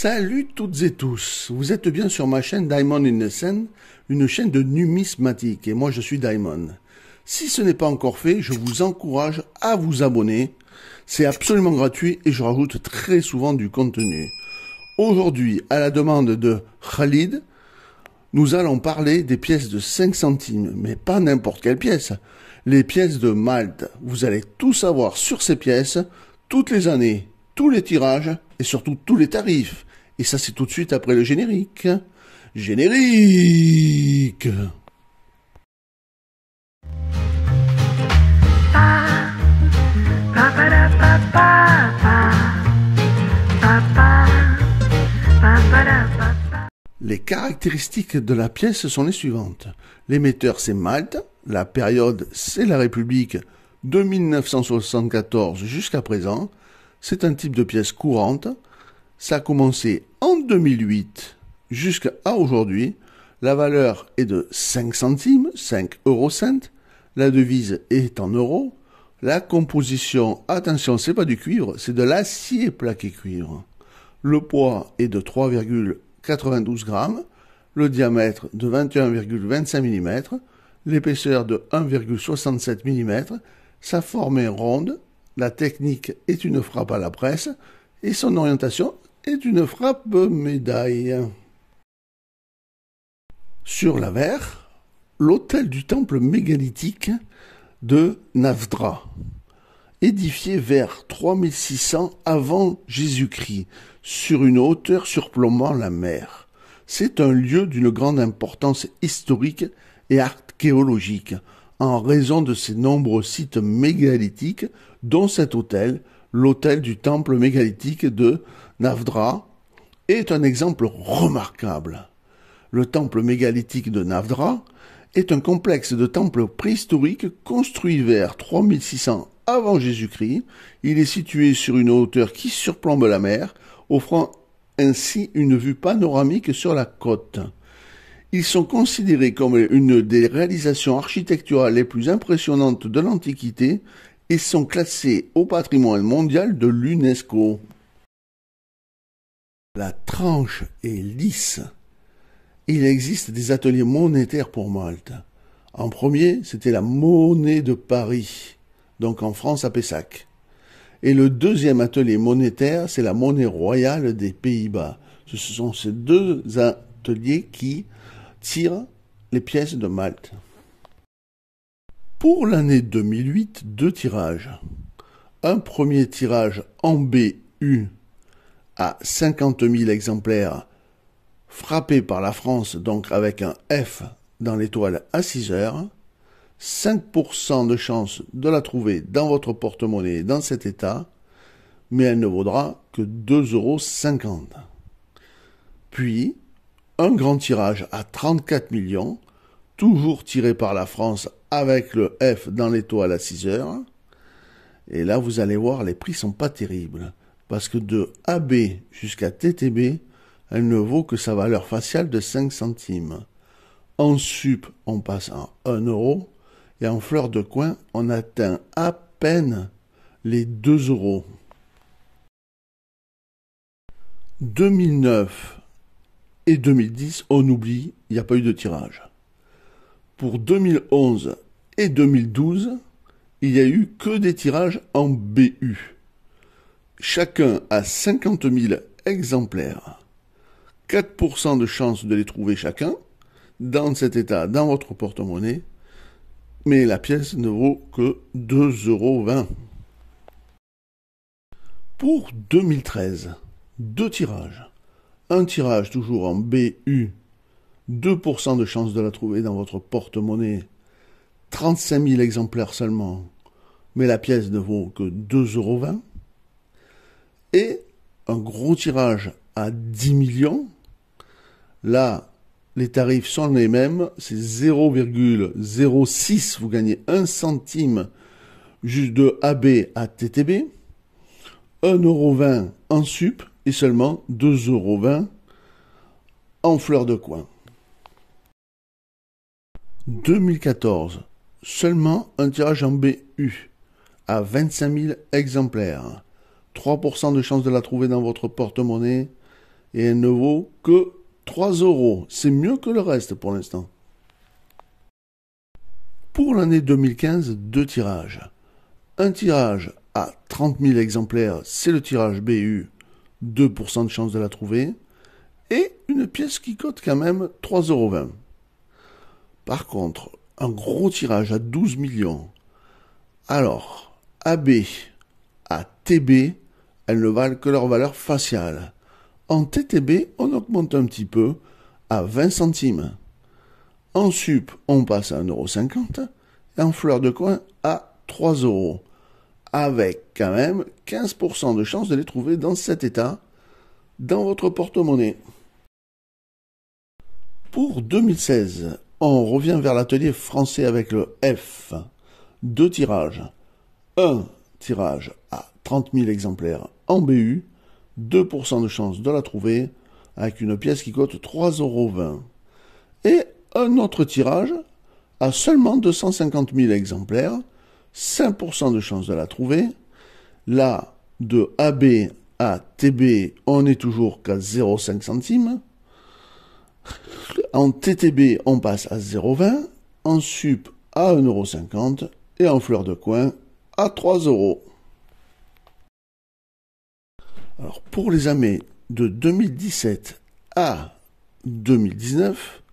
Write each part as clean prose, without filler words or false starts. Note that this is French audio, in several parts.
Salut toutes et tous, vous êtes bien sur ma chaîne Diamond in the Sand, une chaîne de numismatique, et moi je suis Diamond. Si ce n'est pas encore fait, je vous encourage à vous abonner, c'est absolument gratuit et je rajoute très souvent du contenu. Aujourd'hui, à la demande de Khalid, nous allons parler des pièces de 5 centimes, mais pas n'importe quelle pièce, les pièces de Malte. Vous allez tout savoir sur ces pièces, toutes les années, tous les tirages et surtout tous les tarifs. Et ça, c'est tout de suite après le générique. Générique! Les caractéristiques de la pièce sont les suivantes. L'émetteur, c'est Malte. La période, c'est la République de 1974 jusqu'à présent. C'est un type de pièce courante. Ça a commencé en 2008 jusqu'à aujourd'hui. La valeur est de 5 centimes, 5 eurocents. La devise est en euros. La composition, attention, c'est pas du cuivre, c'est de l'acier plaqué cuivre. Le poids est de 3,92 grammes. Le diamètre de 21,25 mm. L'épaisseur de 1,67 mm. Sa forme est ronde. La technique est une frappe à la presse et son orientation est une frappe médaille. Sur l'avers, l'autel du temple mégalithique de Navdra, édifié vers 3600 avant Jésus-Christ, sur une hauteur surplombant la mer. C'est un lieu d'une grande importance historique et archéologique, en raison de ses nombreux sites mégalithiques, dont cet hôtel, l'hôtel du temple mégalithique de Navdra, est un exemple remarquable. Le temple mégalithique de Navdra est un complexe de temples préhistoriques construit vers 3600 avant Jésus-Christ. Il est situé sur une hauteur qui surplombe la mer, offrant ainsi une vue panoramique sur la côte. Ils sont considérés comme une des réalisations architecturales les plus impressionnantes de l'Antiquité et sont classés au patrimoine mondial de l'UNESCO. La tranche est lisse. Il existe des ateliers monétaires pour Malte. En premier, c'était la monnaie de Paris, donc en France à Pessac. Et le deuxième atelier monétaire, c'est la monnaie royale des Pays-Bas. Ce sont ces deux ateliers qui tirent les pièces de Malte. Pour l'année 2008, 2 tirages. Un premier tirage en BU à 50 000 exemplaires, frappé par la France, donc avec un F dans l'étoile à 6 heures. 5% de chance de la trouver dans votre porte-monnaie dans cet état, mais elle ne vaudra que 2,50 €. Puis, un grand tirage à 34 millions, toujours tiré par la France avec le F dans l'étoile à 6 heures. Et là, vous allez voir, les prix sont pas terribles. Parce que de AB jusqu'à TTB, elle ne vaut que sa valeur faciale de 5 centimes. En sup, on passe à 1 €. Et en fleur de coin, on atteint à peine les 2 €. 2009 et 2010, on oublie, il n'y a pas eu de tirage. Pour 2011 et 2012, il n'y a eu que des tirages en BU. Chacun a 50 000 exemplaires. 4% de chance de les trouver chacun, dans cet état, dans votre porte-monnaie, mais la pièce ne vaut que 2,20 €. Pour 2013, 2 tirages. Un tirage toujours en BU, 2% de chance de la trouver dans votre porte-monnaie, 35 000 exemplaires seulement, mais la pièce ne vaut que 2,20 €. Et un gros tirage à 10 millions. Là, les tarifs sont les mêmes, c'est 0,06, vous gagnez 1 centime juste de AB à TTB, 1,20 € en sup et seulement 2,20 € en fleur de coin. 2014, seulement un tirage en BU à 25 000 exemplaires, 3% de chance de la trouver dans votre porte-monnaie et elle ne vaut que 3 euros. C'est mieux que le reste pour l'instant. Pour l'année 2015, deux tirages. Un tirage à 30 000 exemplaires, c'est le tirage BU, 2% de chance de la trouver, et une pièce qui cote quand même 3,20 euros. Par contre, un gros tirage à 12 millions. Alors, AB à TB, elles ne valent que leur valeur faciale. En TTB, on augmente un petit peu à 20 centimes. En sup, on passe à 1,50 € et en fleur de coin à 3 euros. Avec quand même 15% de chance de les trouver dans cet état, dans votre porte-monnaie. Pour 2016, on revient vers l'atelier français avec le F. Deux tirages. Un tirage à 30 000 exemplaires en BU, 2% de chance de la trouver, avec une pièce qui cote 3,20 €. Et un autre tirage à seulement 250 000 exemplaires, 5% de chance de la trouver. Là, de AB à TB, on est toujours qu'à 0,5 centimes. En TTB, on passe à 0,20. En sup, à 1,50 € et en fleur de coin, à 3 euros. Alors, pour les années de 2017 à 2019,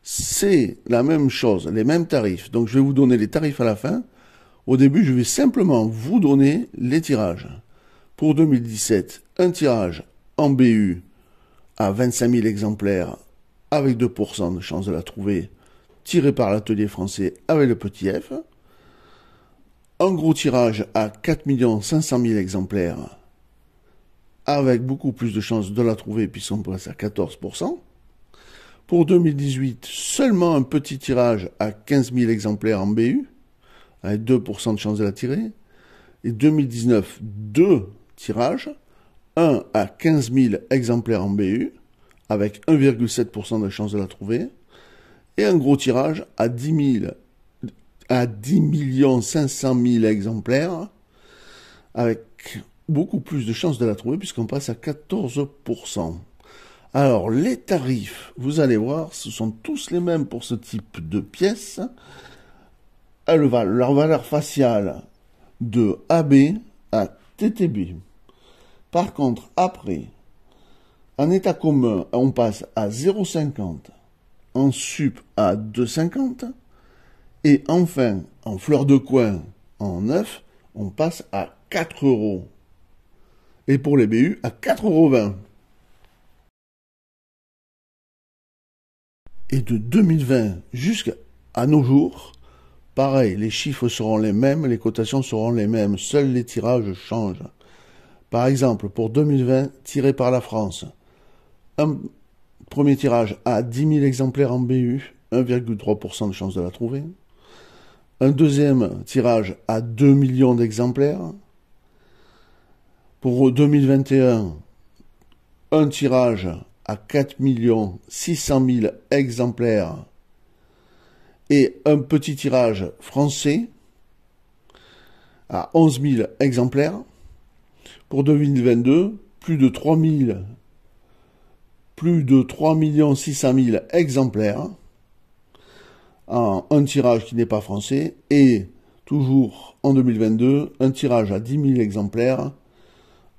c'est la même chose, les mêmes tarifs. Donc, je vais vous donner les tarifs à la fin. Au début, je vais simplement vous donner les tirages. Pour 2017, un tirage en BU à 25 000 exemplaires avec 2% de chance de la trouver, tiré par l'atelier français avec le petit F. Un gros tirage à 4 500 000 exemplaires avec beaucoup plus de chances de la trouver puisqu'on passe à 14%. Pour 2018, seulement un petit tirage à 15 000 exemplaires en BU, avec 2% de chance de la tirer. Et 2019, deux tirages, un à 15 000 exemplaires en BU, avec 1,7% de chance de la trouver. Et un gros tirage à 10 500 000 exemplaires, avec beaucoup plus de chances de la trouver puisqu'on passe à 14%. Alors, les tarifs, vous allez voir, ce sont tous les mêmes pour ce type de pièces. Elles valent leur valeur faciale de AB à TTB. Par contre, après, en état commun, on passe à 0,50, en sup à 2,50, et enfin, en fleur de coin, en 9, on passe à 4 euros. Et pour les BU, à 4,20 €. Et de 2020 jusqu'à nos jours, pareil, les chiffres seront les mêmes, les cotations seront les mêmes, seuls les tirages changent. Par exemple, pour 2020, tiré par la France, un premier tirage à 10 000 exemplaires en BU, 1,3% de chance de la trouver. Un deuxième tirage à 2 millions d'exemplaires. Pour 2021, un tirage à 4 600 000 exemplaires et un petit tirage français à 11 000 exemplaires. Pour 2022, plus de 3 600 000 exemplaires en un tirage qui n'est pas français et toujours en 2022, un tirage à 10 000 exemplaires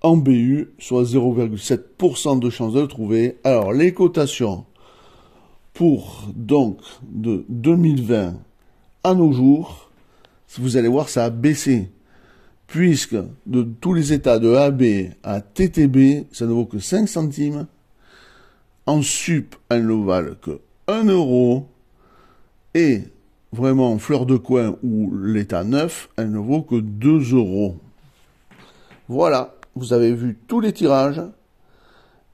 en BU, soit 0,7% de chance de le trouver. Alors, les cotations pour, donc, de 2020 à nos jours, vous allez voir, ça a baissé. Puisque, de tous les états de AB à TTB, ça ne vaut que 5 centimes. En sup, elles ne valent que 1 €. Et, vraiment, en fleur de coin ou l'état neuf, elle ne vaut que 2 €. Voilà. Vous avez vu tous les tirages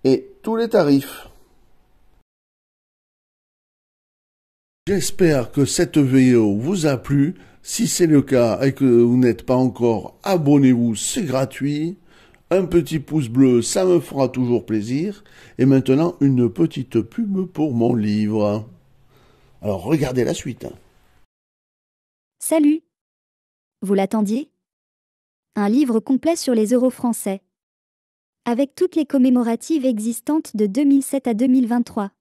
et tous les tarifs. J'espère que cette vidéo vous a plu. Si c'est le cas et que vous n'êtes pas encore, abonnez-vous, c'est gratuit. Un petit pouce bleu, ça me fera toujours plaisir. Et maintenant, une petite pub pour mon livre. Alors, regardez la suite. Salut! Vous l'attendiez? Un livre complet sur les euros français. avec toutes les commémoratives existantes de 2007 à 2023.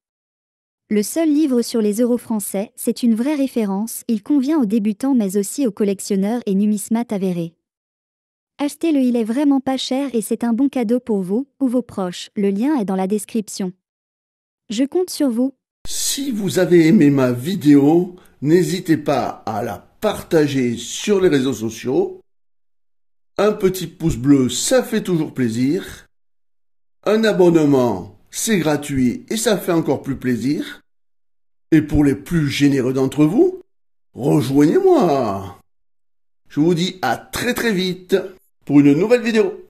Le seul livre sur les euros français, c'est une vraie référence, il convient aux débutants mais aussi aux collectionneurs et numismates avérés. Achetez-le, il est vraiment pas cher et c'est un bon cadeau pour vous ou vos proches, le lien est dans la description. Je compte sur vous. Si vous avez aimé ma vidéo, n'hésitez pas à la partager sur les réseaux sociaux. Un petit pouce bleu, ça fait toujours plaisir. Un abonnement, c'est gratuit et ça fait encore plus plaisir. Et pour les plus généreux d'entre vous, rejoignez-moi. Je vous dis à très très vite pour une nouvelle vidéo.